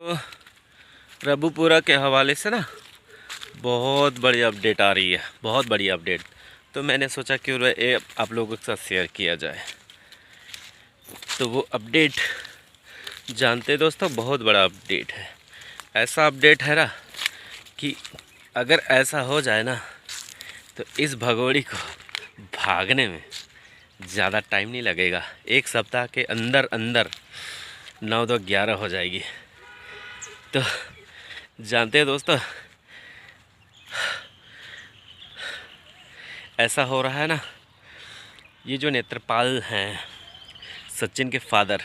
तो रबुपुरा के हवाले से ना बहुत बड़ी अपडेट आ रही है, बहुत बड़ी अपडेट। तो मैंने सोचा क्यों ये आप लोगों के साथ शेयर किया जाए। तो वो अपडेट जानते दोस्तों, बहुत बड़ा अपडेट है। ऐसा अपडेट है ना कि अगर ऐसा हो जाए ना तो इस भगोड़ी को भागने में ज़्यादा टाइम नहीं लगेगा। 1 सप्ताह के अंदर अंदर 9 2 11 हो जाएगी। तो जानते हैं दोस्तों, ऐसा हो रहा है ना, ये जो नेत्रपाल हैं, सचिन के फादर,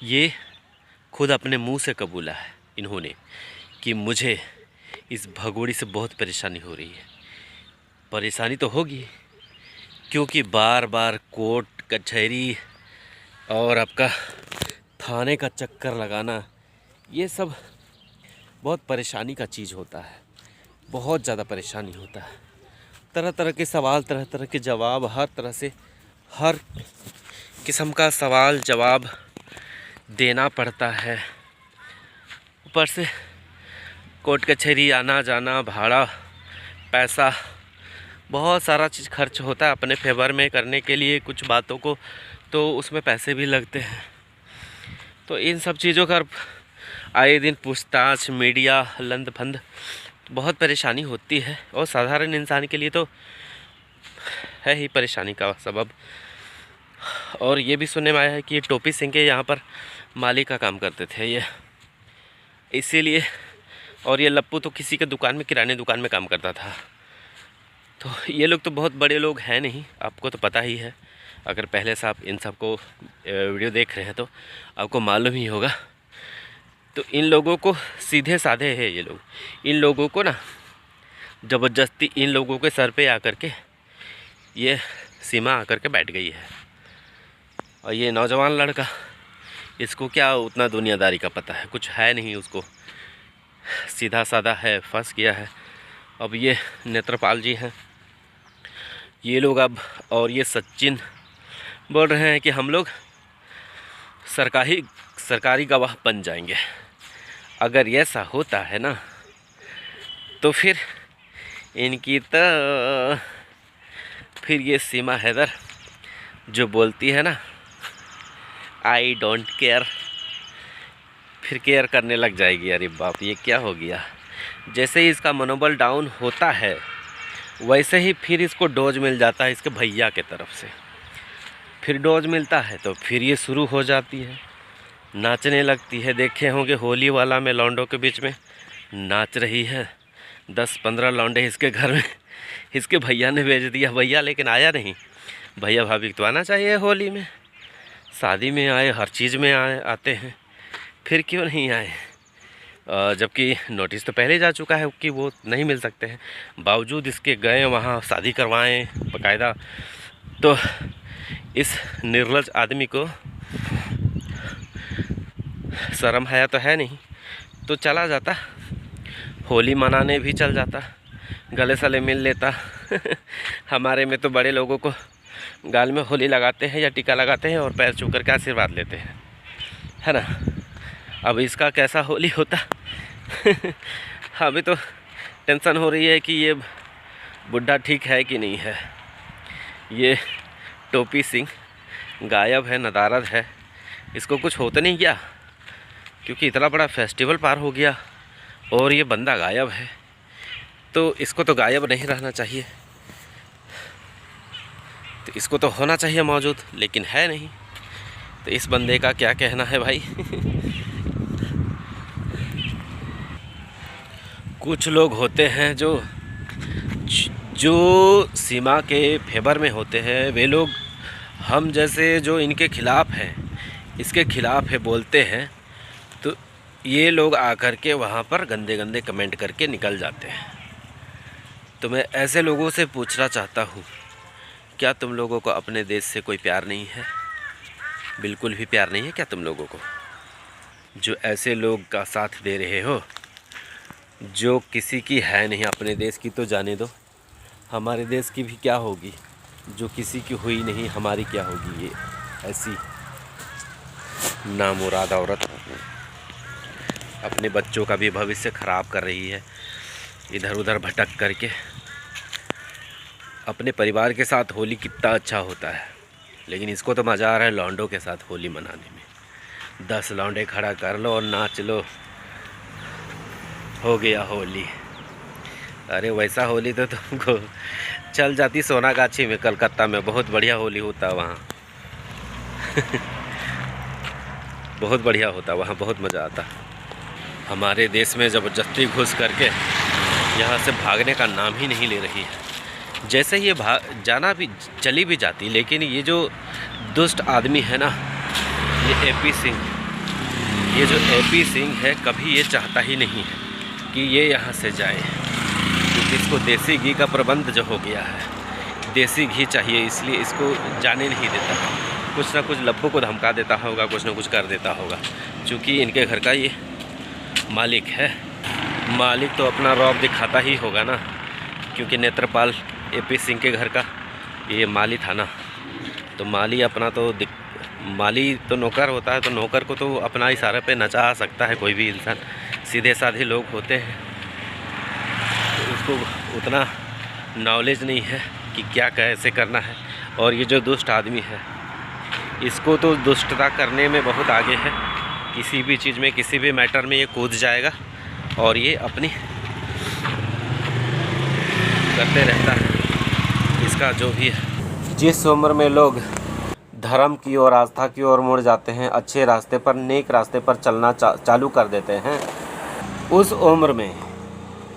ये खुद अपने मुंह से कबूला है इन्होंने कि मुझे इस भगोड़ी से बहुत परेशानी हो रही है। परेशानी तो होगी क्योंकि बार बार कोर्ट कचहरी और आपका थाने का चक्कर लगाना, ये सब बहुत परेशानी का चीज़ होता है। बहुत ज़्यादा परेशानी होता है। तरह तरह के सवाल, तरह तरह के जवाब, हर तरह से हर किस्म का सवाल जवाब देना पड़ता है। ऊपर से कोर्ट कचहरी आना जाना, भाड़ा, पैसा, बहुत सारा चीज़ खर्च होता है अपने फेवर में करने के लिए कुछ बातों को, तो उसमें पैसे भी लगते हैं। तो इन सब चीज़ों का आए दिन पूछताछ, मीडिया, लंद फंद, बहुत परेशानी होती है। और साधारण इंसान के लिए तो है ही परेशानी का सबब। और ये भी सुनने में आया है कि ये टोपी सिंह के यहाँ पर माली का काम करते थे ये, इसीलिए। और ये लप्पू तो किसी के दुकान में, किराने दुकान में काम करता था। तो ये लोग तो बहुत बड़े लोग हैं नहीं, आपको तो पता ही है। अगर पहले से आप इन सब को वीडियो देख रहे हैं तो आपको मालूम ही होगा। तो इन लोगों को सीधे साधे हैं ये लोग। इन लोगों को ना ज़बरदस्ती इन लोगों के सर पे आकर के ये सीमा आकर के बैठ गई है। और ये नौजवान लड़का, इसको क्या उतना दुनियादारी का पता है, कुछ है नहीं उसको, सीधा साधा है, फंस गया है। अब ये नेत्रपाल जी हैं, ये लोग अब, और ये सचिन बोल रहे हैं कि हम लोग सरकारी गवाह बन जाएंगे। अगर ऐसा होता है ना तो फिर इनकी तो फिर ये सीमा हैदर जो बोलती है ना, आई डोंट केयर, फिर केयर करने लग जाएगी। अरे बाप, ये क्या हो गया। जैसे ही इसका मनोबल डाउन होता है वैसे ही फिर इसको डोज मिल जाता है इसके भैया के तरफ से। फिर डोज मिलता है तो फिर ये शुरू हो जाती है, नाचने लगती है। देखे होंगे होली वाला में लौंडों के बीच में नाच रही है। 10-15 लौंडे इसके घर में इसके भैया ने भेज दिया। भैया लेकिन आया नहीं। भैया भाभी तो आना चाहिए होली में, शादी में आए, हर चीज़ में आते हैं, फिर क्यों नहीं आए। जबकि नोटिस तो पहले जा चुका है कि वो नहीं मिल सकते हैं, बावजूद इसके गए वहाँ शादी करवाएं बाकायदा। तो इस निर्लज आदमी को शर्म हया तो है नहीं, तो चला जाता, होली मनाने भी चल जाता, गले सले मिल लेता। हमारे में तो बड़े लोगों को गाल में होली लगाते हैं या टीका लगाते हैं और पैर छू कर के आशीर्वाद लेते हैं, है ना। अब इसका कैसा होली होता। अभी तो टेंशन हो रही है कि ये बुढ़ा ठीक है कि नहीं है। ये टोपी सिंह गायब है, नदारद है, इसको कुछ होता नहीं क्या, क्योंकि इतना बड़ा फेस्टिवल पार हो गया और ये बंदा गायब है। तो इसको तो गायब नहीं रहना चाहिए, तो इसको तो होना चाहिए मौजूद, लेकिन है नहीं। तो इस बंदे का क्या कहना है भाई। कुछ लोग होते हैं जो सीमा के फेवर में होते हैं, वे लोग हम जैसे जो इनके खिलाफ़ हैं, इसके खिलाफ़ है, बोलते हैं, तो ये लोग आकर के वहाँ पर गंदे गंदे कमेंट करके निकल जाते हैं। तो मैं ऐसे लोगों से पूछना चाहता हूँ, क्या तुम लोगों को अपने देश से कोई प्यार नहीं है? बिल्कुल भी प्यार नहीं है क्या तुम लोगों को, जो ऐसे लोग का साथ दे रहे हो, जो किसी की है नहीं। अपने देश की तो जाने दो, हमारे देश की भी क्या होगी, जो किसी की हुई नहीं, हमारी क्या होगी। ये ऐसी नामुराद औरत अपने बच्चों का भी भविष्य ख़राब कर रही है इधर उधर भटक करके। अपने परिवार के साथ होली कितना अच्छा होता है, लेकिन इसको तो मज़ा आ रहा है लौंडों के साथ होली मनाने में। 10 लौंडे खड़ा कर लो और नाच लो, हो गया होली। अरे वैसा होली तो तुमको चल जाती सोनागाछी में, कलकत्ता में बहुत बढ़िया होली होता वहाँ। बहुत बढ़िया होता वहाँ, बहुत मज़ा आता। हमारे देश में ज़बरदस्ती घुस करके यहाँ से भागने का नाम ही नहीं ले रही है। जैसे ये जाना भी चली भी जाती, लेकिन ये जो दुष्ट आदमी है ना, ये एपी सिंह, ये जो एपी सिंह है, कभी ये चाहता ही नहीं है कि ये यहाँ से जाए, क्योंकि इसको देसी घी का प्रबंध जो हो गया है, देसी घी चाहिए, इसलिए इसको जाने नहीं देता। कुछ ना कुछ लब्बों को धमका देता होगा, कुछ ना कुछ कर देता होगा, क्योंकि इनके घर का ये मालिक है। मालिक तो अपना रौब दिखाता ही होगा ना, क्योंकि नेत्रपाल एपी सिंह के घर का ये माली था ना, तो माली अपना तो माली तो नौकर होता है, तो नौकर को तो अपना इशारे पे नचा सकता है कोई भी इंसान। सीधे साधे लोग होते हैं, तो उसको उतना नॉलेज नहीं है कि क्या कैसे करना है। और ये जो दुष्ट आदमी है, इसको तो दुष्टता करने में बहुत आगे है। किसी भी चीज़ में, किसी भी मैटर में ये कूद जाएगा और ये अपनी करते रहता है इसका जो भी है। जिस उम्र में लोग धर्म की और आस्था की ओर मुड़ जाते हैं, अच्छे रास्ते पर, नेक रास्ते पर चलना चालू कर देते हैं, उस उम्र में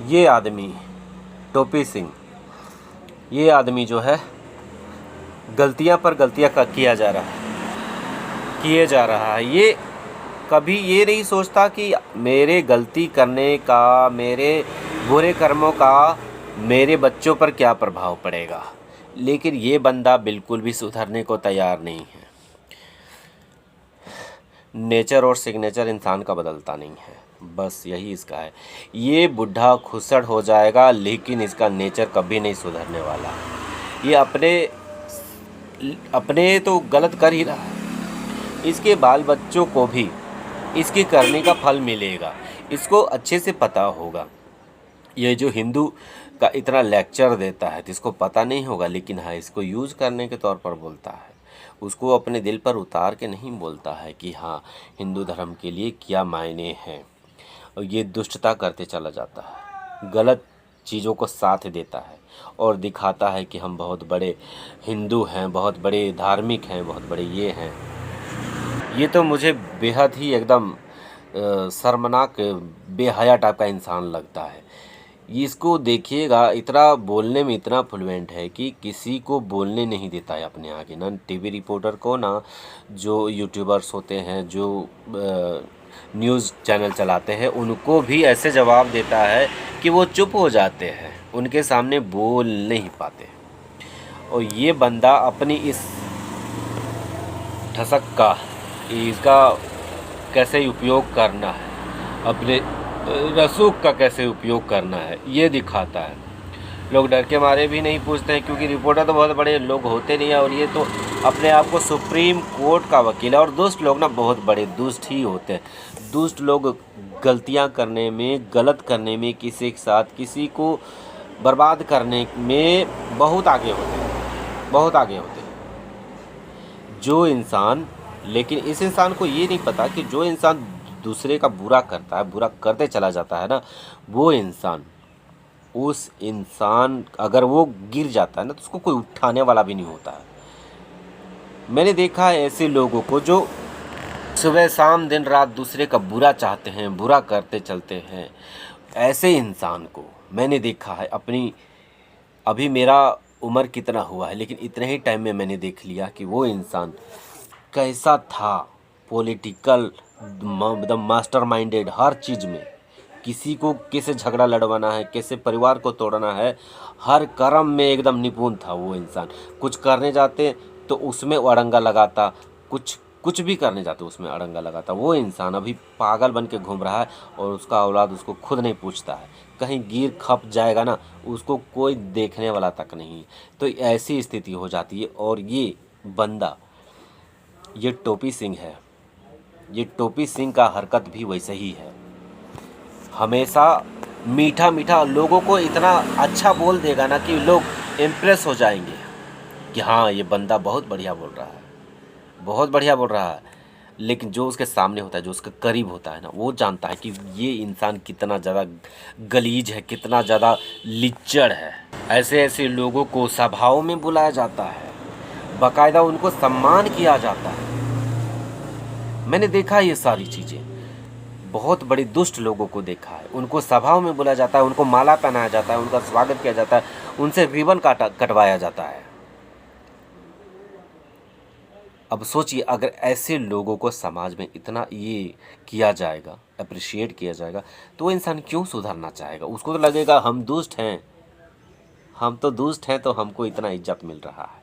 ये आदमी टोपी सिंह, ये आदमी जो है गलतियां पर गलतियां किया जा रहा है। ये कभी ये नहीं सोचता कि मेरे गलती करने का, मेरे बुरे कर्मों का मेरे बच्चों पर क्या प्रभाव पड़ेगा। लेकिन ये बंदा बिल्कुल भी सुधरने को तैयार नहीं है। नेचर और सिग्नेचर इंसान का बदलता नहीं है, बस यही इसका है। ये बुढ़ा खुसड़ हो जाएगा, लेकिन इसका नेचर कभी नहीं सुधरने वाला। ये अपने तो गलत कर ही रहा है, इसके बाल बच्चों को भी इसके करने का फल मिलेगा। इसको अच्छे से पता होगा। ये जो हिंदू का इतना लेक्चर देता है तो इसको पता नहीं होगा, लेकिन हाँ, इसको यूज़ करने के तौर पर बोलता है। उसको अपने दिल पर उतार के नहीं बोलता है कि हाँ, हिंदू धर्म के लिए क्या मायने हैं। और ये दुष्टता करते चला जाता है, गलत चीज़ों को साथ देता है और दिखाता है कि हम बहुत बड़े हिंदू हैं, बहुत बड़े धार्मिक हैं, बहुत बड़े ये हैं। ये तो मुझे बेहद ही एकदम शर्मनाक, बेहया टाइप का इंसान लगता है। इसको देखिएगा, इतना बोलने में इतना फ्लुएंट है कि किसी को बोलने नहीं देता है अपने आगे, ना टीवी रिपोर्टर को, ना जो यूट्यूबर्स होते हैं, जो न्यूज़ चैनल चलाते हैं, उनको भी ऐसे जवाब देता है कि वो चुप हो जाते हैं, उनके सामने बोल नहीं पाते। और ये बंदा अपनी इस ठसक का, इसका कैसे उपयोग करना है, अपने रसूख का कैसे उपयोग करना है, ये दिखाता है। लोग डर के मारे भी नहीं पूछते हैं, क्योंकि रिपोर्टर तो बहुत बड़े लोग होते नहीं हैं, और ये तो अपने आप को सुप्रीम कोर्ट का वकील है। और दुष्ट लोग ना बहुत बड़े दुष्ट ही होते हैं। दुष्ट लोग गलतियां करने में, गलत करने में, किसी के साथ किसी को बर्बाद करने में बहुत आगे होते हैं, बहुत आगे होते हैं जो इंसान। लेकिन इस इंसान को ये नहीं पता कि जो इंसान दूसरे का बुरा करता है, बुरा करते चला जाता है ना, वो इंसान, उस इंसान अगर वो गिर जाता है ना, तो उसको कोई उठाने वाला भी नहीं होता है। मैंने देखा है ऐसे लोगों को जो सुबह शाम दिन रात दूसरे का बुरा चाहते हैं, बुरा करते चलते हैं। ऐसे इंसान को मैंने देखा है अपनी, अभी मेरा उम्र कितना हुआ है, लेकिन इतने ही टाइम में मैंने देख लिया कि वो इंसान कैसा था। पॉलिटिकल एकदम मास्टर माइंडेड, हर चीज़ में किसी को कैसे झगड़ा लड़वाना है, कैसे परिवार को तोड़ना है, हर कर्म में एकदम निपुण था वो इंसान। कुछ करने जाते तो उसमें अड़ंगा लगाता, कुछ भी करने जाते उसमें अड़ंगा लगाता। वो इंसान अभी पागल बन के घूम रहा है, और उसका औलाद उसको खुद नहीं पूछता है। कहीं गिर खप जाएगा ना, उसको कोई देखने वाला तक नहीं। तो ऐसी स्थिति हो जाती है। और ये बंदा, ये टोपी सिंह है, ये टोपी सिंह का हरकत भी वैसे ही है। हमेशा मीठा मीठा लोगों को इतना अच्छा बोल देगा ना कि लोग इम्प्रेस हो जाएंगे कि हाँ ये बंदा बहुत बढ़िया बोल रहा है, बहुत बढ़िया बोल रहा है। लेकिन जो उसके सामने होता है, जो उसके करीब होता है ना, वो जानता है कि ये इंसान कितना ज़्यादा गलीज है, कितना ज़्यादा लिच्चड़ है। ऐसे ऐसे लोगों को सभाओं में बुलाया जाता है, बाकायदा उनको सम्मान किया जाता है। मैंने देखा ये सारी चीज़ें, बहुत बड़े दुष्ट लोगों को देखा है। उनको सभाओं में बुलाया जाता है, उनको माला पहनाया जाता है, उनका स्वागत किया जाता है, उनसे रिबन कटवाया जाता है। अब सोचिए, अगर ऐसे लोगों को समाज में इतना ये किया जाएगा, अप्रिशिएट किया जाएगा, तो वो इंसान क्यों सुधरना चाहेगा? उसको तो लगेगा हम दुष्ट हैं, हम तो दुष्ट हैं तो हमको इतना इज्जत मिल रहा है,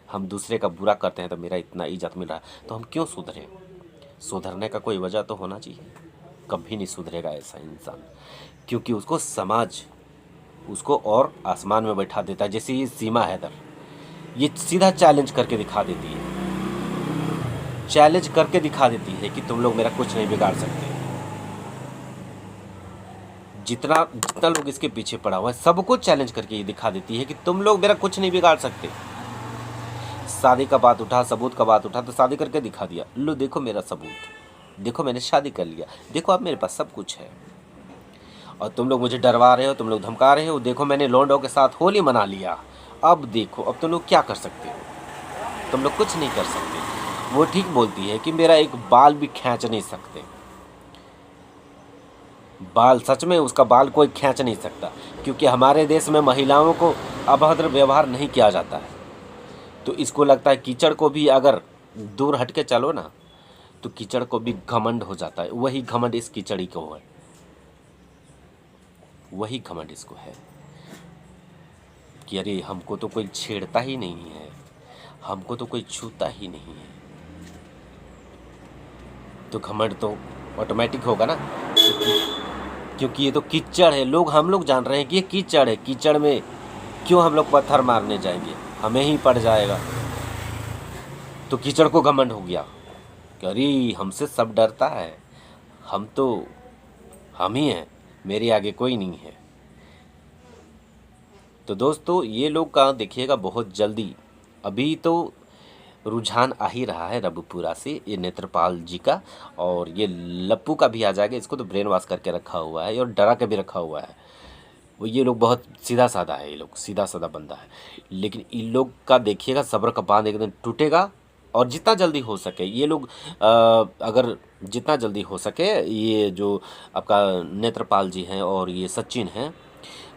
हम दूसरे का बुरा करते हैं तो मेरा इतना इज्जत मिल रहा है, तो हम क्यों सुधरें? सुधरने का कोई वजह तो होना चाहिए। कभी नहीं सुधरेगा ऐसा इंसान, क्योंकि उसको समाज उसको और आसमान में बैठा देता है। जैसे ये सीमा हैदर, ये सीधा चैलेंज करके दिखा देती है, चैलेंज करके दिखा देती है कि तुम लोग मेरा कुछ नहीं बिगाड़ सकते। जितना जितना लोग इसके पीछे पड़ा हुआ है, सबको चैलेंज करके ये दिखा देती है कि तुम लोग मेरा कुछ नहीं बिगाड़ सकते। शादी का बात उठा, सबूत का बात उठा, तो शादी करके दिखा दिया, लो देखो मेरा सबूत, देखो मैंने शादी कर लिया, देखो अब मेरे पास सब कुछ है। और तुम लोग मुझे डरवा रहे हो, तुम लोग धमका रहे हो, देखो मैंने लौंडों के साथ होली मना लिया, अब देखो अब तुम लोग क्या कर सकते हो? तुम लोग कुछ नहीं कर सकते। वो ठीक बोलती है कि मेरा एक बाल भी खींच नहीं सकते। बाल, सच में उसका बाल कोई खींच नहीं सकता, क्योंकि हमारे देश में महिलाओं को अभद्र व्यवहार नहीं किया जाता है। तो इसको लगता है कीचड़ को भी अगर दूर हट के चलो ना, तो कीचड़ को भी घमंड हो जाता है। वही घमंड इस कीचड़ी को है, वही घमंड इसको है कि अरे हमको तो कोई छेड़ता ही नहीं है, हमको तो कोई छूता ही नहीं है। तो घमंड तो ऑटोमेटिक होगा ना, क्योंकि ये तो कीचड़ है। हम लोग जान रहे हैं कि ये कीचड़ है, कीचड़ में क्यों हम लोग पत्थर मारने जाएंगे, हमें ही पड़ जाएगा। तो कीचड़ को घमंड हो गया कि अरे हमसे सब डरता है, हम तो हम ही हैं, मेरे आगे कोई नहीं है। तो दोस्तों ये लोग का देखिएगा बहुत जल्दी, अभी तो रुझान आ ही रहा है रबुपुरा से, ये नेत्रपाल जी का, और ये लप्पू का भी आ जाएगा। इसको तो ब्रेन वॉश करके रखा हुआ है और डरा के भी रखा हुआ है। वो ये लोग बहुत सीधा साधा है, ये लोग सीधा साधा बंदा है। लेकिन इन लोग का देखिएगा सब्र का बांध एकदम टूटेगा, और जितना जल्दी हो सके ये लोग अगर जितना जल्दी हो सके, ये जो आपका नेत्रपाल जी हैं और ये सचिन हैं,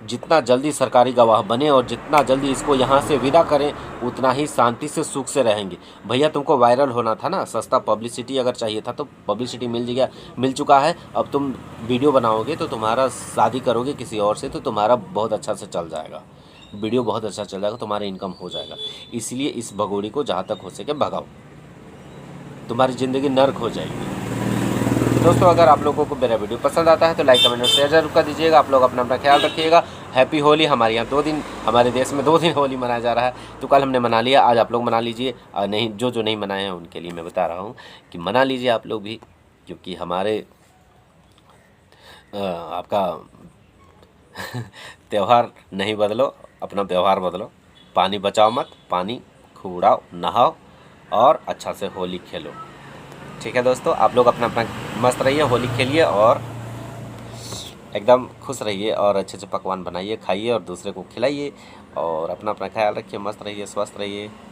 जितना जल्दी सरकारी गवाह बने और जितना जल्दी इसको यहाँ से विदा करें, उतना ही शांति से सुख से रहेंगे। भैया तुमको वायरल होना था ना, सस्ता पब्लिसिटी अगर चाहिए था तो पब्लिसिटी मिल चुका है। अब तुम वीडियो बनाओगे तो तुम्हारा, शादी करोगे किसी और से तो तुम्हारा बहुत अच्छा से चल जाएगा, वीडियो बहुत अच्छा चल जाएगा, तुम्हारा इनकम हो जाएगा। इसलिए इस भगोड़ी को जहाँ तक हो सके भगाओ, तुम्हारी ज़िंदगी नर्क हो जाएगी। दोस्तों अगर आप लोगों को मेरा वीडियो पसंद आता है तो लाइक कमेंट और शेयर जरूर कर दीजिएगा। आप लोग अपना अपना ख्याल रखिएगा। हैप्पी होली। हमारे यहाँ 2 दिन, हमारे देश में 2 दिन होली मनाया जा रहा है। तो कल हमने मना लिया, आज आप लोग मना लीजिए। नहीं, जो नहीं मनाए हैं उनके लिए मैं बता रहा हूँ कि मना लीजिए आप लोग भी, क्योंकि हमारे आपका त्यौहार नहीं बदलो, अपना व्यवहार बदलो। पानी बचाओ मत, पानी खूब उड़ाओ, नहाओ और अच्छा से होली खेलो। ठीक है दोस्तों, आप लोग अपना अपना मस्त रहिए, होली खेलिए और एकदम खुश रहिए, और अच्छे अच्छे पकवान बनाइए, खाइए और दूसरे को खिलाइए, और अपना अपना ख्याल रखिए, मस्त रहिए, स्वस्थ रहिए।